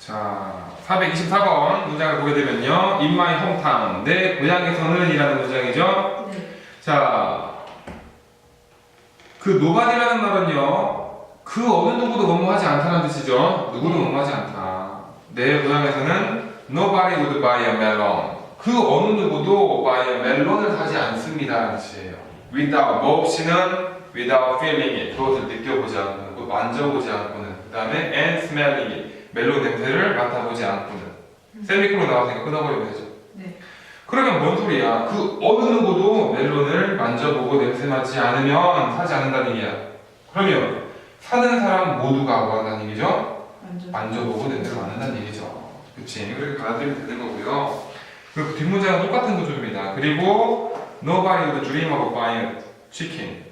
자, 424번 문장을 보게 되면요. In my hometown, 내 고향에서는 이라는 문장이죠. 네. 자, 그 nobody라는 말은요. 그 어느 누구도 뭐뭐하지 않다는 뜻이죠. 누구도 뭐뭐하지 않다. 내 고향에서는 nobody would buy a melon. 그 어느 누구도 buy a melon을 사지 않습니다라는 뜻이에요. without, 뭐 없이는 without feeling it. 그것을 느껴보지 않고는, 만져보지 않고는. 그 다음에 and smelling it. 멜론 냄새를 맡아보지 않고는. 세미콜론 나왔으니까 끊어버리면 되죠. 네. 그러면 뭔 소리야? 그 어느 누구도 멜론을 만져보고 냄새 맡지 않으면 사지 않는다는 얘기야. 그러면 사는 사람 모두가 뭐 한다는 얘기죠? 만져보고 냄새를 맡는다는 얘기죠. 그치? 그렇게 받아들이면 되는 거고요. 그 뒷문장은 똑같은 구조입니다. 그리고 nobody would dream of buying chicken.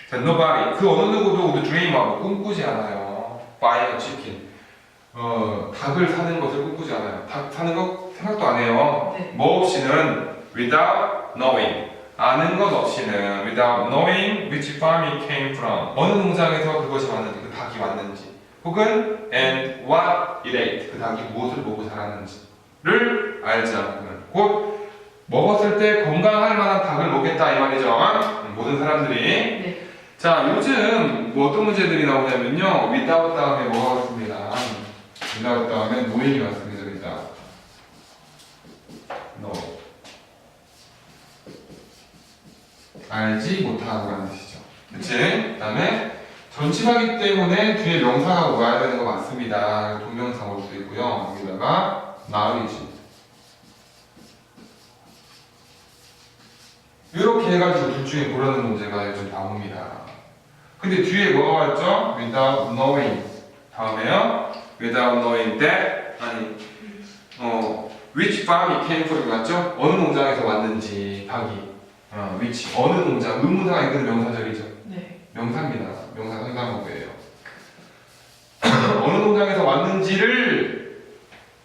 자, nobody. 그 어느 누구도 would dream of 꿈꾸지 않아요. buying a chicken. 닭을 사는 것을 꿈꾸지 않아요. 닭 사는 거 생각도 안 해요. 네. 뭐 없이는 without knowing. 아는 것 없이는 without knowing which farm it came from. 어느 농장에서 그것이 왔는지, 그 닭이 왔는지. 혹은 and what it ate. 그 닭이 무엇을 먹고 자랐는지를 알지 않고는. 곧 먹었을 때 건강할 만한 닭을 먹겠다 이 말이죠. 모든 사람들이. 네. 자, 요즘 뭐 어떤 문제들이 나오냐면요. without 다음에 뭐가 왔습니다. without 다음에 knowing이 왔습니다. without. no. 알지 못하고라는 뜻이죠. 그치? 그 다음에 전치사기 때문에 뒤에 명사가 와야 되는 거 맞습니다. 동명사 올 수도 있고요. 여기다가 knowledge. 이렇게 해가지고 둘 중에 고르는 문제가 요즘 나옵니다. 근데 뒤에 뭐가 왔죠? without knowing. 다음에요. without knowing that. 아니, which farm it came from 맞죠? 어느 농장에서 왔는지, 닭이. which, 어느 농장. 의문사가 이거는 명사절이죠. 네. 명사입니다. 명사 상당어구예요. 어느 농장에서 왔는지를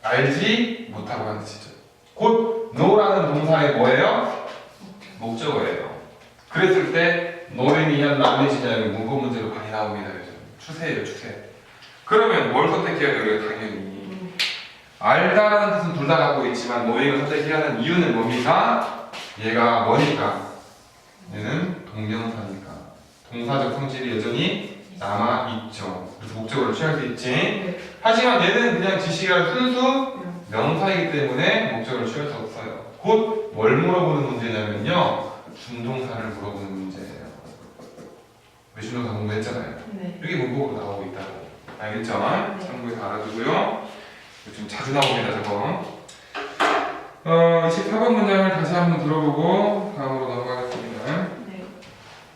알지 못하고 하는 뜻이죠. 곧 know라는 동사의 뭐예요? 목적어예요. 그랬을 때 knowing이 한 남해지냐는 문법 문제로 많이 나옵니다. 요즘. 추세예요, 추세. 그러면 뭘 선택해야 돼요? 당연히. 알다라는 뜻은 둘 다 갖고 있지만 knowing을 선택해야 하는 이유는 뭡니까? 얘가 뭐니까? 얘는 동명사니까. 동사적 성질이 여전히 남아있죠. 그래서 목적어를 취할 수 있지. 네. 하지만 얘는 그냥 지시가 순수 명사이기 때문에 목적어를 취할 수 없어요. 곧 뭘 물어보는 문제냐면요. 준동사를 물어보는 문제예요. 외신동사 공부했잖아요. 네. 여기 문법으로 나오고 있다고. 알겠죠? 네. 참고해서 알아두고요. 요즘 자주 나옵니다, 저거. 24번 문장을 다시 한번 들어보고 다음으로 넘어가겠습니다. 네.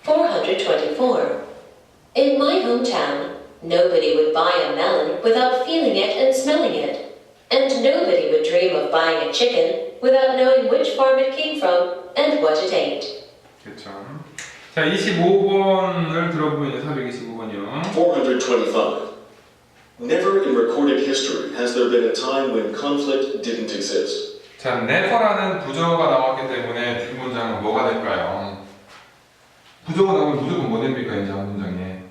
424. In my hometown, nobody would buy a melon without feeling it and smelling it. And nobody would dream of buying a chicken without knowing which farm it came from and what it ate. 그렇죠. 자, 25번을 들어보면 425번이요. 425. Never in recorded history has there been a time when conflict didn't exist. 자, never라는 부정어가 나왔기 때문에 뒷문장은 뭐가 될까요? 부정어 나오면 무조건 뭐 됩니까? 이제 한 문장에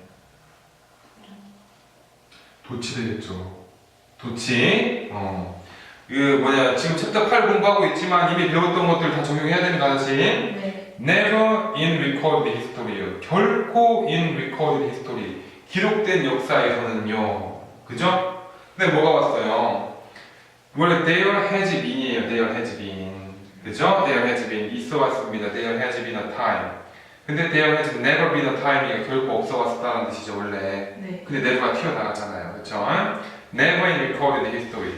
도치 되겠죠. 도치. 그 뭐냐, 지금 챕터 8 공부하고 있지만 이미 배웠던 것들 다 적용해야 됩니다. 다시. 네. Never in recorded history요. 결코 in recorded history. 기록된 역사에서는요. 그죠? 근데 뭐가 왔어요? 원래 there has been이에요. there has been. 그죠? there has been. 있어 왔습니다. there has been a time. 근데 there has never been a time이가 결코 없어 왔었다는 뜻이죠. 원래. 네. 근데 never가 튀어나갔잖아요. 그쵸? Never in recorded history.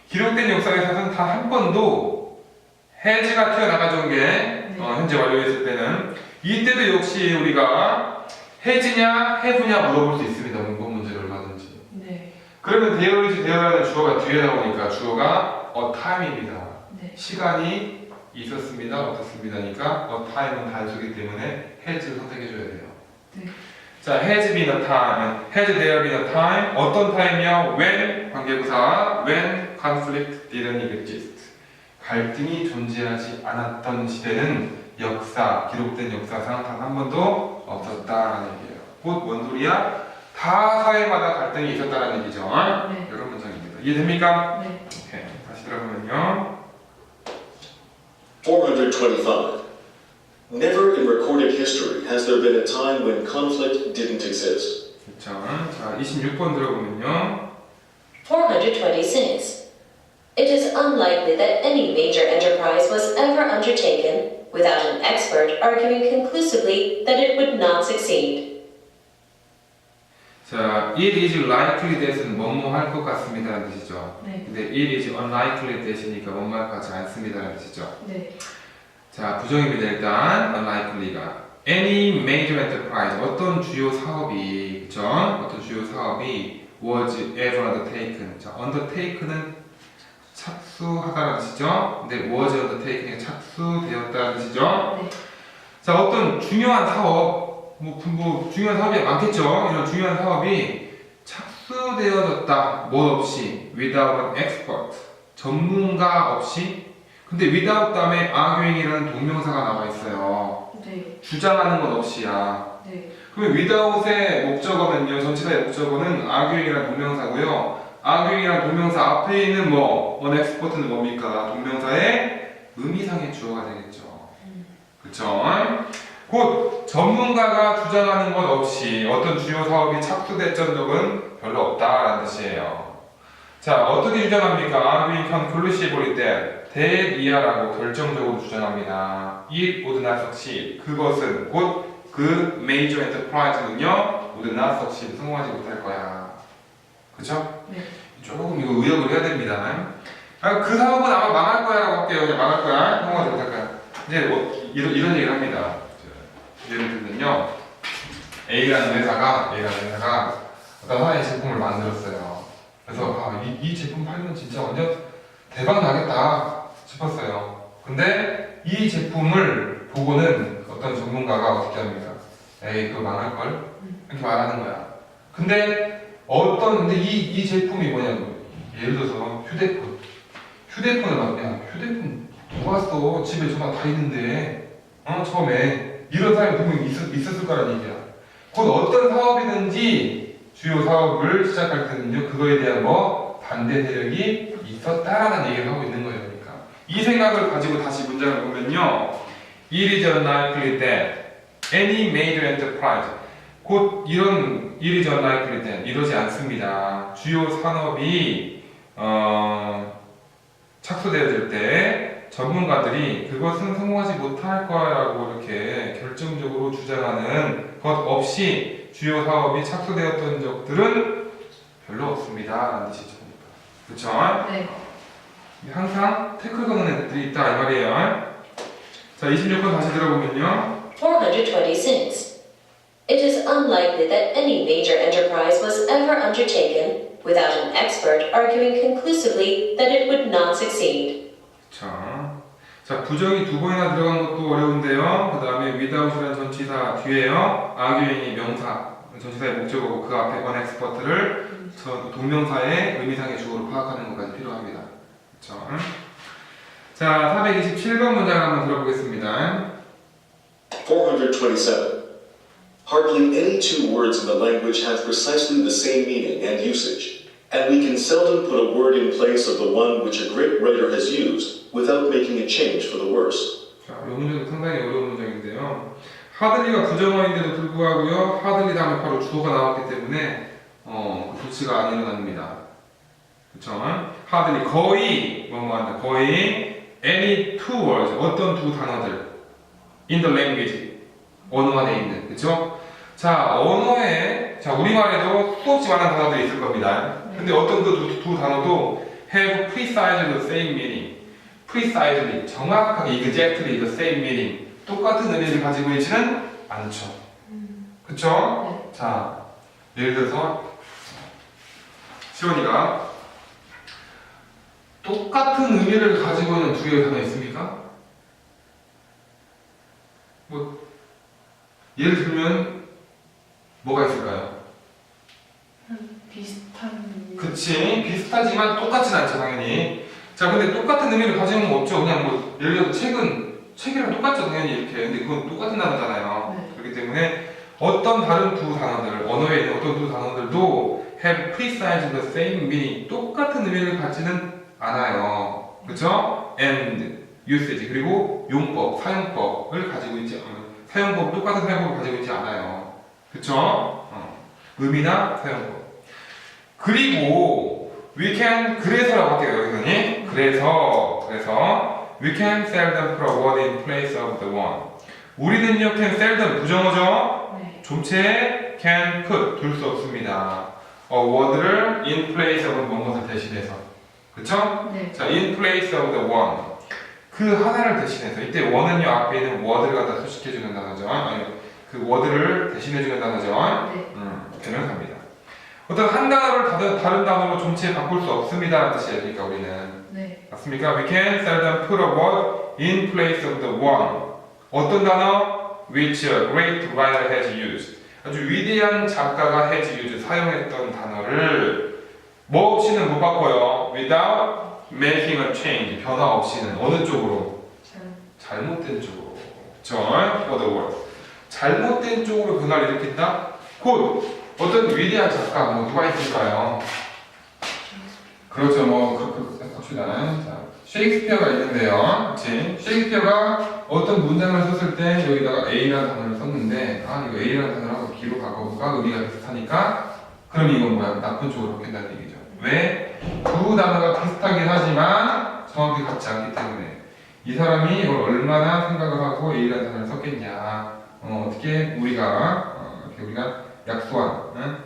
기록된 역사에서는 단 한 번도 has가 튀어나가준 게 현재 완료했을 때는 이때도 역시 우리가 has냐 have냐 물어볼 수 있습니다. 문법 문제를 얼마든지. 네. 그러면 there is there라는 주어가 뒤에 나오니까 주어가 a time입니다. 네. 시간이 있었습니다. 없었습니다니까 a time은 단수기 때문에 has를 선택해줘야 돼요. 네. 자, has been a time, has there been a time, 어떤 time이요? When, 관계부사, when conflict didn't exist. 갈등이 존재하지 않았던 시대는 역사, 기록된 역사상 단 한 번도 없었다라는 얘기예요. 곧 뭔 소리야? 다 사회마다 갈등이 있었다는 얘기죠. 네. 이런 문장입니다. 됩니다. 이해됩니까? 네. 오케이. 다시 들어보면요. 425. Never in recorded history has there been a time when conflict didn't exist. 그쵸. 자, 26번 들어보면요. 426. It is unlikely that any major enterprise was ever undertaken without an expert arguing conclusively that it would not succeed. 자, it is likely that은 뭐뭐 할 것 같습니다라는 뜻이죠. 네. 근데 it is unlikely that이니까 뭐뭐 할 것 같지 않습니다라는 뜻이죠. 네. 자, 부정입니다. 일단 unlikely가 any major enterprise 어떤 주요 사업이 그쵸? 어떤 주요 사업이 was ever undertaken. 자, undertaken은 착수하다라는 뜻이죠. 근데 was undertaken이 착수되었다는 뜻이죠. 네. 자, 어떤 중요한 사업 뭐 중요한 사업이 많겠죠. 이런 중요한 사업이 착수되어졌다. 뭐 없이 without an expert 전문가 없이. 근데 without 다음에 arguing이라는 동명사가 나와 있어요. 네. 주장하는 것 없이야. 네. 그러면 without의 목적어는요, 전치사의 목적어는 arguing이라는 동명사고요. arguing이라는 동명사 앞에 있는 뭐 an expert는 뭡니까? 동명사의 의미상의 주어가 되겠죠. 그쵸? 곧 전문가가 주장하는 것 없이 어떤 주요 사업이 착수됐던 적은 별로 없다라는 뜻이에요. 자, 어떻게 주장합니까? arguing conclusively that 이하라고 결정적으로 주장합니다. It would not succeed. 그것은 곧 그 major enterprise는요, would not succeed. 성공하지 못할 거야. 그쵸? 네. 조금 이거 의역을 해야 됩니다. 아, 그 사업은 아마 망할 거야라고 할게요. 그냥 망할 거야. 성공하지 못할 거야. 이제 뭐 이런 얘기를 합니다. 예를 들면요, A라는 회사가 어떤 하나의 제품을 만들었어요. 그래서 이 제품 팔면 진짜 완전 대박 나겠다 싶었어요. 근데 이 제품을 보고는 어떤 전문가가 어떻게 합니까? 에이, 그거 망할걸? 이렇게 말하는 거야. 근데 이 제품이 뭐냐고. 예를 들어서 휴대폰을 막, 야, 휴대폰 누가 써? 집에 전화 다 있는데, 처음에. 이런 사람이 분명히 있었을 거라는 얘기야. 곧 어떤 사업이든지 주요 사업을 시작할 때는요, 그거에 대한 반대 세력이 있었다라는 얘기를 하고 있는 거예요. 그러니까 이 생각을 가지고 다시 문장을 보면요, it is unlikely that any major enterprise 곧 이런 it is unlikely that 이러지 않습니다. 주요 산업이 착수되어질 때 전문가들이 그것은 성공하지 못할 거라고 이렇게 결정적으로 주장하는 것 없이 주요 사업이 착수되었던 적들은 별로 없습니다 라는 뜻이죠. 그쵸? 네. 항상 태클 거는 애들이 있다 이 말이에요. 자, 26번 다시 들어보면요. 426. It is unlikely that any major enterprise was ever undertaken without an expert arguing conclusively that it would not succeed. 자, 부정이 두 번이나 들어간 것도 어려운데요. 그 다음에 without이라는 전치사 뒤에요, arguing이 명사, 전치사의 목적어고 그 앞에 an expert를 동명사의 의미상의 주어로 파악하는 것까지 필요합니다. 그렇죠? 자, 427번 문장을 한번 들어보겠습니다. 427. Hardly any two words in the language have precisely the same meaning and usage, and we can seldom put a word in place of the one which a great writer has used without making a change for the worse. 자, 이 문장도 상당히 어려운 문장인데요. 하들리가 부정어인데도 불구하고요, 하들리 다음에 바로 주어가 나왔기 때문에 그 조치가 안 일어납니다. 그쵸? 하들리 거의 뭐한다. 거의 any two words 어떤 두 단어들 in the language 언어 안에 있는 그쵸? 자, 언어에 우리말에도 수없이 많은 단어들이 있을 겁니다. 근데 어떤 그 두 단어도 have precisely the same meaning. precisely 정확하게 exactly the same meaning 똑같은 의미를 가지고 있지는 않죠. 그쵸? 네. 자, 예를 들어서 시원이가 똑같은 의미를 가지고 있는 두 개의 단어 있습니까? 예를 들면 뭐가 있을까요? 비슷한. 그치, 비슷하지만 똑같진 않죠, 당연히. 자, 근데 똑같은 의미를 가지고 있는 건 없죠. 그냥 예를 들어서 책이랑 똑같죠, 당연히 이렇게. 근데 그건 똑같은 단어잖아요. 네. 그렇기 때문에 어떤 다른 두 단어들, 언어에 있는 어떤 두 단어들도 have precise the same meaning. 똑같은 의미를 갖지는 않아요. 그렇죠? and usage 그리고 용법, 사용법을 가지고 있지 사용법 똑같은 사용법을 가지고 있지 않아요. 그렇죠? 의미나 사용법. 그리고 we can 그래서라고 할게요 여기서는 그래서 we can seldom put a word in place of the one. 우리는요 can seldom 부정어죠. 네. 좀체에 can put 둘 수 없습니다. word를 in place of 무엇을 대신해서. 그쵸? 네. 자, in place of the one. 그 하나를 대신해서. 이때 one은요 앞에 있는 word를 갖다 소식해주는 단어죠. 아니, 그 word를 대신해주는 단어죠. 네. 걔는 갑니다. 어떤 한 단어를 다른 단어로 좀체에 바꿀 수 없습니다라는 뜻이에요. 그러니까 우리는. 네. 맞습니까? We can seldom put a word in place of the one. 어떤 단어? Which a great writer has used. 아주 위대한 작가가 has used, 사용했던 단어를 뭐 없이는 못 바꿔요. Without making a change, 변화 없이는 어느 쪽으로? 잘못된 쪽으로. 그쵸? For the word. 잘못된 쪽으로 변화를 일으킨다? 곧 어떤 위대한 작가, 뭐 누가 있을까요? 그렇죠. 갑시다. 자, 셰익스피어가 있는데요. 그치? 셰익스피어가 어떤 문장을 썼을 때 여기다가 A라는 단어를 썼는데 이거 A라는 단어라고 B로 바꿔볼까? 의미가 비슷하니까 그럼 이건 뭐야? 나쁜 쪽으로 바뀐다는 얘기죠. 왜? 두 단어가 비슷하긴 하지만 정확히 같지 않기 때문에 이 사람이 이걸 얼마나 생각을 하고 A라는 단어를 썼겠냐 어떻게 우리가 약소한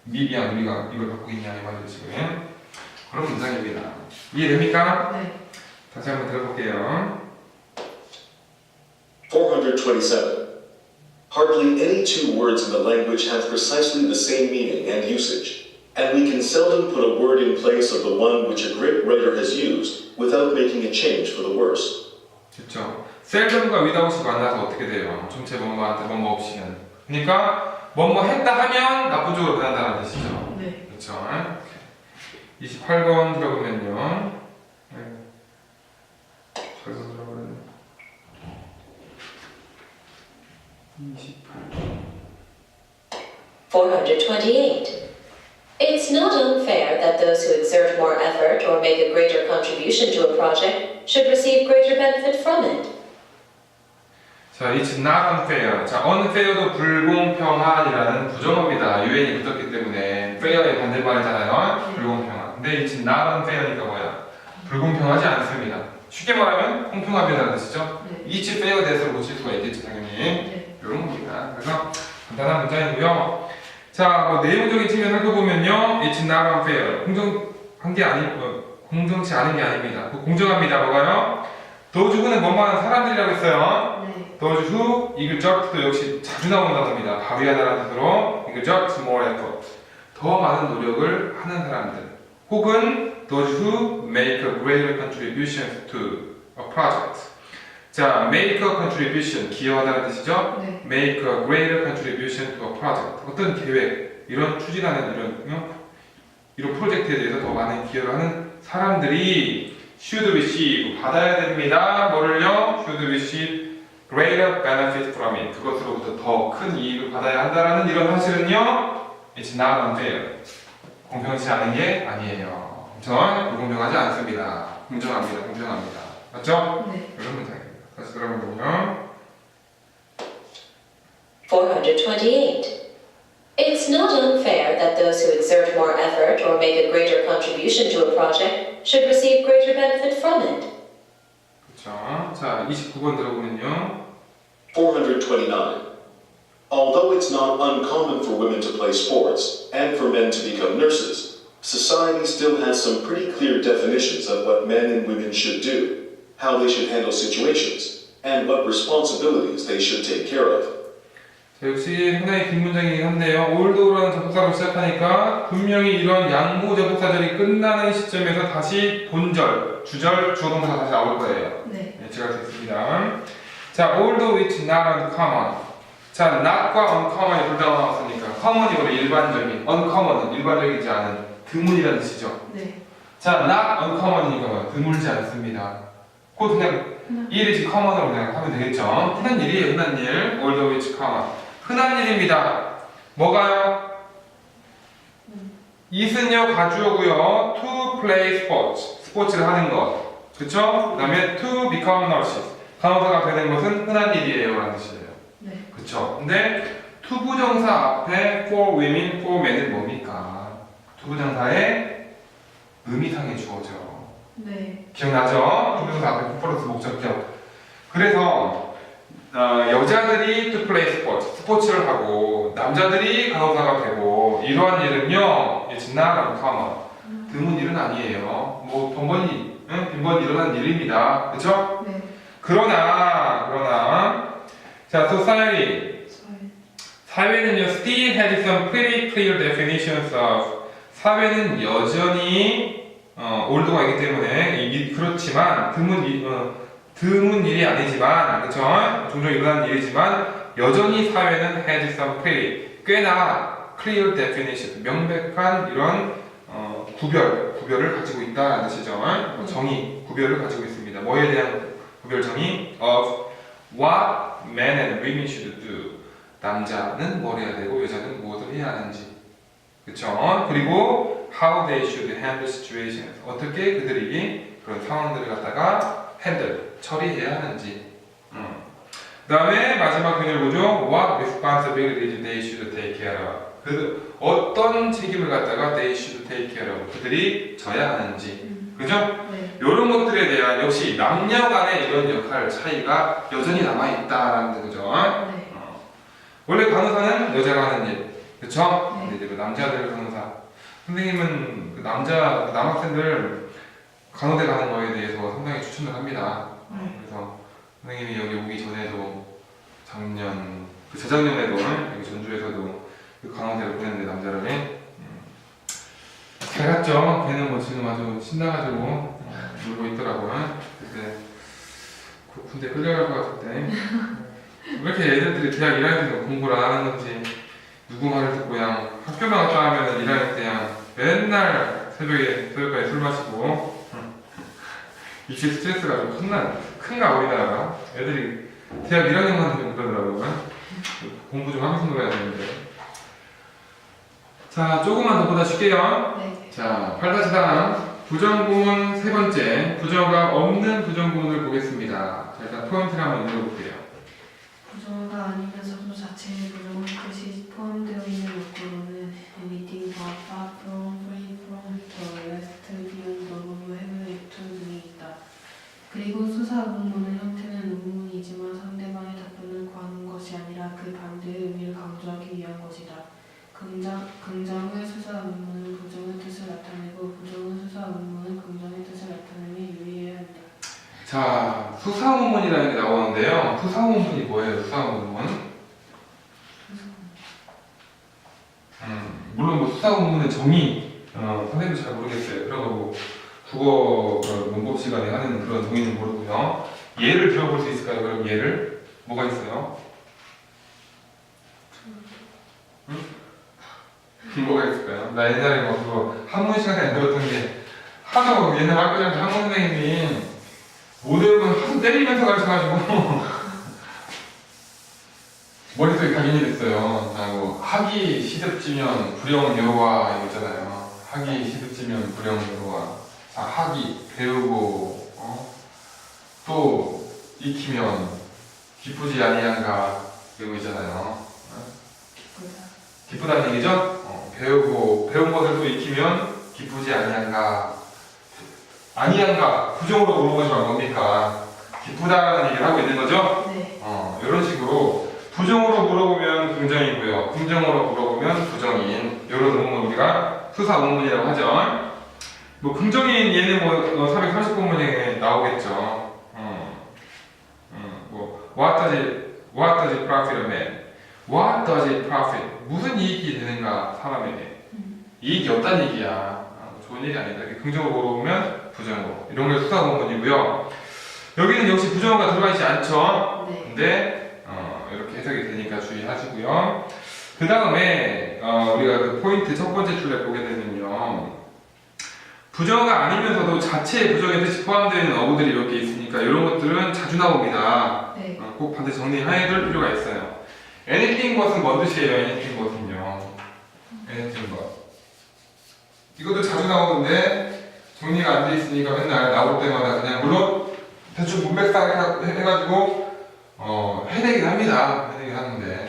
미비한 우리가 이걸 갖고 있냐 이 말이죠. 그런 문장입니다. 이해됩니까? 네. 다시 한번 들어볼게요. 427. Hardly any two words in the language have precisely the same meaning and usage, and we can seldom put a word in place of the one which a great writer has used without making a change for the worse. 그렇죠. seldom과 without이 만나서 어떻게 돼요? 좀체 뭐뭐한테 뭐뭐 없이는. 그러니까 뭐뭐 했다 하면 나쁜 쪽으로 변한다는 뜻이죠. 네. 그렇죠. 28번 들어보면요. 28번 들어보면 428. It's not unfair that those who exert more effort or make a greater contribution to a project should receive greater benefit from it. 자, it's not unfair. 자, unfair도 불공평한이라는 부정어입니다. 유엔이 붙었기 때문에 fair의 반대말이잖아요. 불공평한. 근데 it's not unfair니까 뭐야? 불공평하지 않습니다. 쉽게 말하면 공평합니다라는 뜻이죠. 네. it's fair 대해서 고칠 수가 있겠죠, 당연히. 네. 이런 겁니다. 그래서 간단한 문장이고요. 자, 내용적인 측면 살펴보면요, it's not unfair. 공정한 게 공정치 않은 게 아닙니다. 공정합니다. 뭐가요? those who는 뭐뭐하는 사람들이라고 했어요. 네. those who exert도 역시 자주 나오는 단어입니다. 발휘하다라는 뜻으로 exert more effort. 더 많은 노력을 하는 사람들. 혹은 those who make a greater contribution to a project. 자, make a contribution, 기여하다는 뜻이죠. 네. make a greater contribution to a project. 어떤 계획, 이런 추진하는 이런 프로젝트에 대해서 더 많은 기여를 하는 사람들이 should receive, 받아야 됩니다. 뭐를요? should receive greater benefit from it. 그것으로부터 더 큰 이익을 받아야 한다라는 이런 사실은요, it's not unfair. 공평치 않은 게 아니에요. 그렇죠? 불공평하지 않습니다. 공정합니다. 공평합니다. 맞죠? 네. 이런 문장입니다. 다시 들어보면요. 428. It's not unfair that those who exert more effort or make a greater contribution to a project should receive greater benefit from it. 그렇죠. 자, 29번 들어보면요. 429. Although it's not uncommon for women to play sports and for men to become nurses, society still has some pretty clear definitions of what men and women should do, how they should handle situations, and what responsibilities they should take care of. 자, 역시 상당히 긴 문장이긴 한데요. 올드오라는 접속사로 시작하니까 분명히 이런 양보 접속사절이 끝나는 시점에서 다시 본절, 주절, 주어동사 다시 나올 거예요. 네. 예측할 수 있습니다. 자, although it's not uncommon. 자, not과 uncommon이 둘 다 나왔으니까 common이 원래 일반적인, uncommon은 일반적이지 않은 드문이라는 뜻이죠. 네. 자, not uncommon이니까 뭐야? 드물지 않습니다. 곧 그냥 it is common으로 그냥 하면 되겠죠. 흔한 일이에요, 흔한 일. although it's common. 흔한 일입니다. 뭐가요? it은요 가주어고요. to play sports. 스포츠를 하는 것. 그쵸? 그 다음에 to become nurses. 간호사가 되는 것은 흔한 일이에요 라는 뜻이에요. 네. 그쵸? 근데 to 부정사 앞에 for women, for men은 뭡니까? to 부정사의 의미상의 주어죠. 네. 기억나죠? to 부정사 앞에 플러스 목적격. 그래서 여자들이 to play sports, 스포츠를 하고 남자들이 간호사가 되고 이러한 일은요, it's not uncommon. 드문 일은 아니에요. 뭐 빈번히 일어나는 일입니다. 그쵸? 네. 그러나 자, society 사회. 사회는요, still has some pretty clear definitions of 사회는 여전히 올드가 있기 때문에 그렇지만 드문 일이 아니지만 그쵸? 종종 일어나는 일이지만 여전히 사회는 has some pretty 꽤나 clear definition 명백한 이런 구별을 가지고 있다는 뜻이죠. 정의, 구별을 가지고 있습니다. 뭐에 대한 구별 정의? of what men and women should do. 남자는 뭘 해야 되고 여자는 무엇을 해야 하는지. 그쵸? 그리고 how they should handle situations. 어떻게 그들이 그런 상황들을 갖다가 handle, 처리해야 하는지. 그 다음에 마지막 표현을 보죠. What responsibilities they should take care of. 어떤 책임을 갖다가 they should take care of. 그들이 져야 하는지. 그죠? 네. 이런 것들에 대한 역시 남녀 간의 이런 역할 차이가 여전히 남아있다라는 거죠. 네. 원래 간호사는 여자가 하는 일. 그쵸? 네. 근데 이제 남자들 간호사. 선생님은 그 남학생들 간호대 가는 거에 대해서 상당히 추천을 합니다. 그래서 선생님이 여기 오기 전에도 재작년에도 여기 전주에서도 그 간호대를 보냈는데 남자를 잘 갔죠. 걔는 뭐 지금 아주 신나가지고 놀고 있더라고요. 그때 군대 끌려갈 것 같을 때 왜 이렇게 애들이 대학 1학년 때 공부를 안 하는 건지 누구 말을 듣고 그냥 학교만 갔다 하면 1학년 때 그냥 맨날 새벽까지 술 마시고 입시 스트레스가 좀 큰가 우리나라가 애들이 대학 1학년만 되면 그러더라고요. 공부 좀 하면서 놀아야 되는데. 자, 조금만 더 보다 줄게요. 네. 자, 8-3 부정구문 세 번째 부정어가 없는 부정구문을 보겠습니다. 자, 일단 포인트를 한번 읽어볼게요. 부정어가 아니면서도 자체의 부정어 뜻이 포함되어 있는 문구로는 anything but, far from, free from, the rest, beyond, above, have, to 등이 있다. 그리고 수사 의문문의 형태는 의문이지만 상대방의 답변을 구하는 것이 아니라 그 반대의 의미를 강조하기 위한 것이다. 긍정의 수사 의문은 부정의 뜻을 나타내고 부정의 수사 의문은 긍정의 뜻을 나타내며 유의해야 한다. 자, 수사문문이라는 게 나오는데요. 수사문문이 뭐예요? 수사문문? 물론 뭐 수사문문의 정의 선생님도 잘 모르겠어요. 그런 거고 국어 문법 시간에 하는 그런 정의는 모르고요. 예를 들어볼 수 있을까요? 그럼 예를 뭐가 있어요? 뭐가 있을까요? 나 옛날에 뭐 그거 한문 시간에 들었던 게 하도 옛날 학교 다닐 때 한문 선생님이 못 외우면 하도 때리면서 가르쳐가지고 머릿속에 각인이 됐어요. 뭐 학이 시듭지면 불영여와 이거 있잖아요. 학이 시듭지면 불영여와. 자, 학이 배우고 또 익히면 기쁘지 아니한가 이거 있잖아요. 기쁘다는 얘기죠? 배우고 배운 것을 또 익히면 기쁘지 아니한가 부정으로 물어보지만 뭡니까? 기쁘다는 얘기를 하고 있는 거죠? 네. 이런 식으로 부정으로 물어보면 긍정이고요, 긍정으로 물어보면 부정인 이런 의문을 우리가 수사 의문이라고 하죠. 뭐 긍정인 얘는 뭐 430번문에 나오겠죠. 뭐 what does it profit a man? What does it profit? 무슨 이익이 되는가 사람에게? 이익이 없다는 얘기야. 좋은 일이 아니다. 이렇게 긍정으로 물어보면 부정어. 이런 게 수사 본문이고요. 여기는 역시 부정어가 들어가 있지 않죠. 네. 근데 이렇게 해석이 되니까 주의하시고요. 그 다음에 우리가 그 포인트 첫 번째 줄에 보게 되면요. 부정어가 아니면서도 자체의 부정의 뜻이 포함되어 있는 어구들이 이렇게 있으니까 이런 것들은 자주 나옵니다. 네. 꼭 반드시 정리해야 될 필요가 있어요. anything 것은 뭔 뜻이에요? anything 것은요. anything 것. 이것도 자주 나오는데 정리가 안 돼 있으니까 맨날 나올 때마다 그냥 물론 대충 문맥상 해가지고 해내긴 합니다. 해내긴 하는데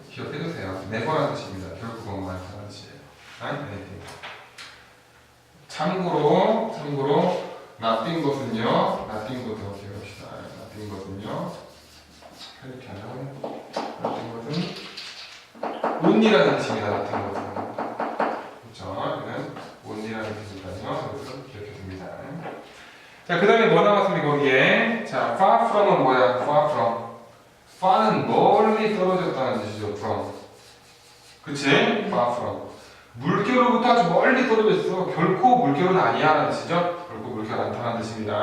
기억해주세요. never라는 뜻입니다. 결국 뭐만 하는 뜻이에요. anything. 참고로 nothing 것은요. nothing부터 기억합시다. nothing 것은요. 이렇게 하면 nothing 것은 only라는 뜻입니다. nothing 것은 그렇죠. 이는 only라는 뜻이니까요. 이것은 기억해 둡니다. 자, 그 다음에 뭐 나왔습니까 거기에? 자, far from은 뭐야? far from. far는 멀리 떨어졌다는 뜻이죠. from. 그치? far from. 물결로부터 아주 멀리 떨어져 있어. 결코 물결은 아니야 라는 뜻이죠. 결코 물결 않다는 뜻입니다.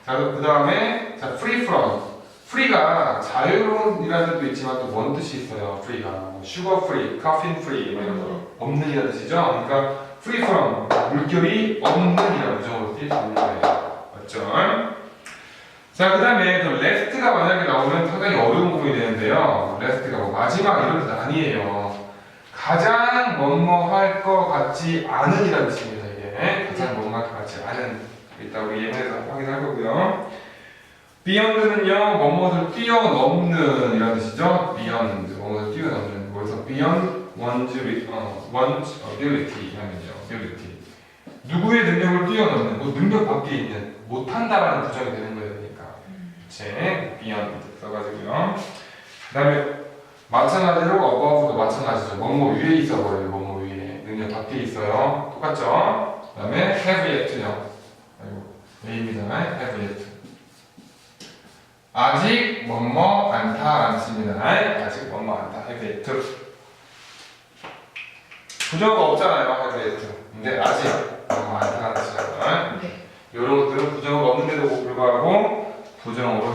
자, 그 다음에 자, free from. free가 자유로운이라는 뜻도 있지만 또 뭔 뜻이 있어요. free가 sugar free, caffeine free 이런 거 없는 이라는 뜻이죠. 그러니까 free from 물결이 없는 이라는 부정으로 쓰일 수 있는 거예요. 맞죠? 자, 그 다음에 rest가 만약에 나오면 상당히 어려운 부분이 되는데요. rest가 뭐 마지막 이런 뜻 아니에요. 가장 뭐뭐 할 것 같지 않은 이라는 뜻입니다. 이게 가장 뭐뭐 할 것 같지 않은 이따 우리 예문에서 확인할 거고요. beyond는요, 뭐뭐를 뛰어넘는 이라는 뜻이죠. beyond, 뭐뭐를 뛰어넘는. 그래서 beyond one's ability 하면요. ability. 누구의 능력을 뛰어넘는, 뭐 능력 밖에 있는, 못한다라는 부정이 되는 거예요. 그러니까. 그치? beyond 써가지고요. 그 다음에 마찬가지로 above도 마찬가지죠. 뭐뭐 위에 있어버려요. 뭐뭐 위에. 능력 밖에 있어요. 똑같죠? 그 다음에 have yet요. 아이고, A입니다. have yet. 아직 뭐뭐 않다라는 뜻입니다. 아직 뭐뭐 않다. have yet. 부정어가 없잖아요. have yet. 근데 아직 뭐뭐 않다라는 뜻이잖아요. 네. 이런 것들은 부정어가 없는데도 불구하고 부정어로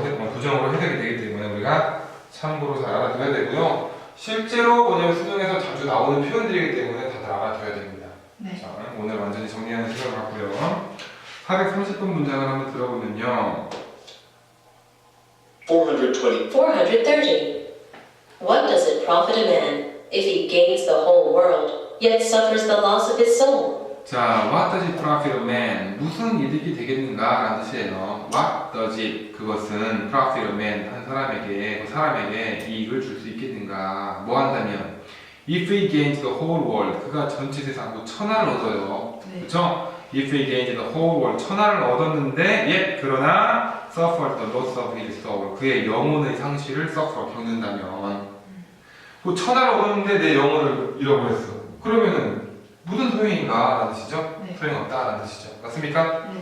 해석이 되기 때문에 우리가 참고로 잘 알아둬야 되고요. 실제로 뭐냐면 수능에서 자주 나오는 표현들이기 때문에 다들 알아둬야 됩니다. 네. 자, 오늘 완전히 정리하는 시간을 갖고요. 430분 문장을 한번 들어보면요. 430. What does it profit a man if he gains the whole world, yet suffers the loss of his soul? 자, what does it profit a man? 무슨 이득이 되겠는가? 라는 뜻이에요. What does it? 그것은 profit a man. 한 사람에게, 그 사람에게 이익을 줄 수 있겠는가? 뭐 한다면 if he gains the whole world. 그가 전체 세상, 뭐 천하를 얻어요. 네. 그렇죠? If he gains the whole world. 천하를 얻었는데 yet 그러나 suffer the loss of his soul. 그의 영혼의 상실을 suffer 겪는다면 뭐 천하를 얻었는데 내 영혼을 잃어버렸어. 그러면은 무슨 소용인가? 라는 뜻이죠? 네. 소용없다 라는 뜻이죠. 맞습니까? 네.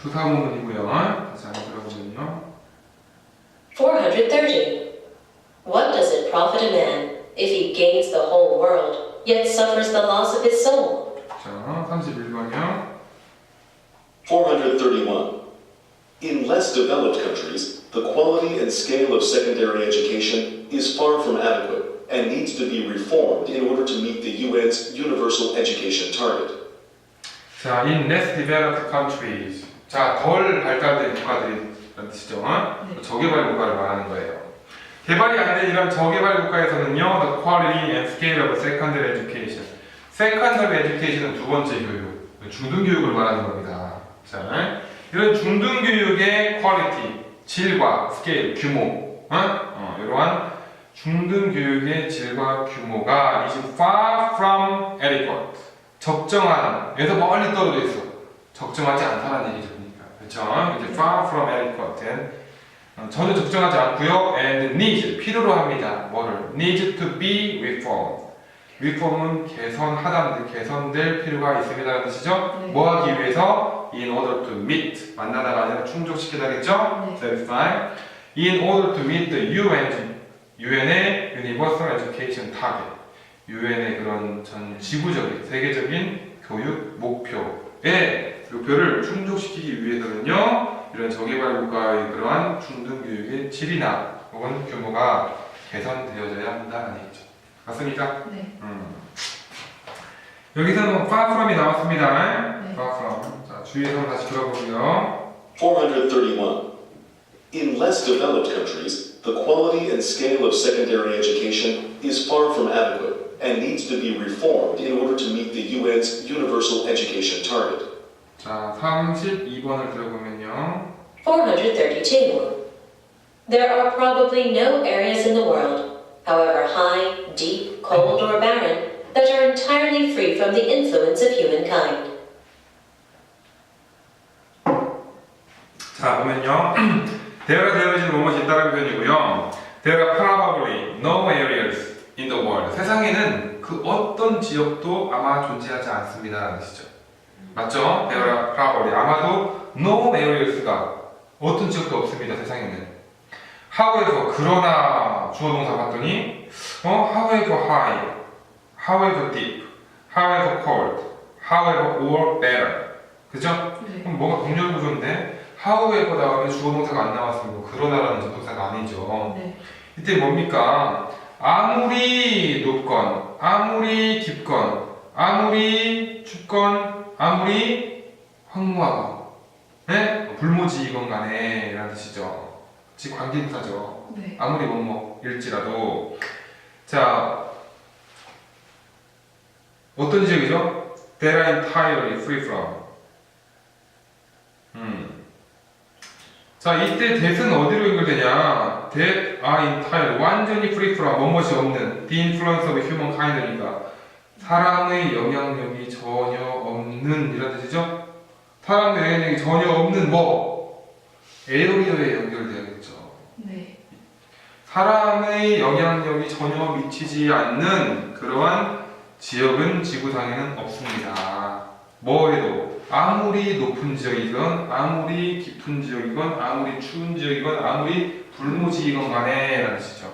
수사문이고요. 다시 한번 들어보면요. 430. What does it profit a man if he gains the whole world, yet suffers the loss of his soul? 자, 31번이요. 431. In less developed countries, the quality and scale of secondary education is far from adequate and needs to be reformed in order to meet the UN's universal education target. 자, in less developed countries. 자, 덜 발달된 국가들이라는 뜻이죠. 네. 저개발 국가를 말하는 거예요. 개발이 안 된 이런 저개발 국가에서는요, the quality and scale of secondary education. secondary education은 두 번째 교육, 중등교육을 말하는 겁니다. 자, 이런 중등교육의 quality, 질과 scale, 규모, 이러한 중등교육의 질과 규모가 is far from adequate. 적정한에서 멀리 떨어져 있어. 적정하지 않다는 얘기죠. 그러니까. 그렇죠? 이제 far from adequate. 전혀 적정하지 않고요. and needs, 필요로 합니다. 뭐를? needs to be reformed. reform은 개선될 필요가 있습니다라는 뜻이죠. 네. 뭐 하기 위해서? in order to meet, 만나다가 아니라 충족시키다겠죠? 네. satisfy. in order to meet the UN의 Universal Education Target, UN의 그런 전 지구적인 세계적인 교육 목표를 충족시키기 위해서는요, 이런 저개발 국가의 그러한 중등교육의 질이나 혹은 규모가 개선되어져야 한다는 얘기죠. 맞습니까? 네. 여기서는 far from이 나왔습니다. 네. far from. 자, 주의해서 다시 들어보고요. 431. In less developed countries, the quality and scale of secondary education is far from adequate and needs to be reformed in order to meet the UN's universal education target. 자, 32번을 들어보면요. 432. There are probably no areas in the world, however high, deep, cold, or barren, that are entirely free from the influence of humankind. 자, 보면요. There are 뭐뭐지 있다라는 표현이고요. There are probably no areas in the world. 세상에는 그 어떤 지역도 아마 존재하지 않습니다라는 뜻이죠. 맞죠? There are probably 아마도 no areas가 어떤 지역도 없습니다. 세상에는. However 그러나 주어 동사 봤더니 however high, however deep, however cold, however or better. 그죠? 네. 그럼 뭐가 동렬 구조인데 however 다음에 주어 동사가 안 나왔으면 그러나라는 접속사가 아니죠. 네. 이때 뭡니까? 아무리 높건, 아무리 깊건, 아무리 춥건, 아무리 황무하건, 네? 불모지이건 간에 라는 뜻이죠. 즉 관계부사죠. 네. 아무리 뭐뭐일지라도. 자, 어떤 지역이죠? That are entirely free from. 자, 이때 that은 어디로 연결되냐? That are entirely 완전히 free from 뭐뭇이 없는 the influence of humankind니까 사람의 영향력이 전혀 없는 이런 뜻이죠? 사람의 영향력이 전혀 없는 뭐? 에어리어에 연결되어야겠죠. 네. 사람의 영향력이 전혀 미치지 않는 그러한 지역은 지구상에는 없습니다. 뭐해도 아무리 높은 지역이건 아무리 깊은 지역이건 아무리 추운 지역이건 아무리 불모지이건 간에 라는 뜻이죠.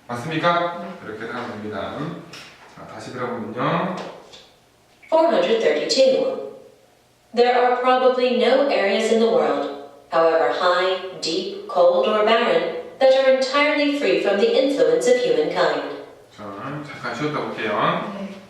맞습니까? 네. 이렇게 하면 됩니다. 자, 다시 들어보면요. 432. There are probably no areas in the world, however high, deep, cold, or barren, that are entirely free from the influence of humankind. 자, 잠깐 쉬었다 볼게요. 네.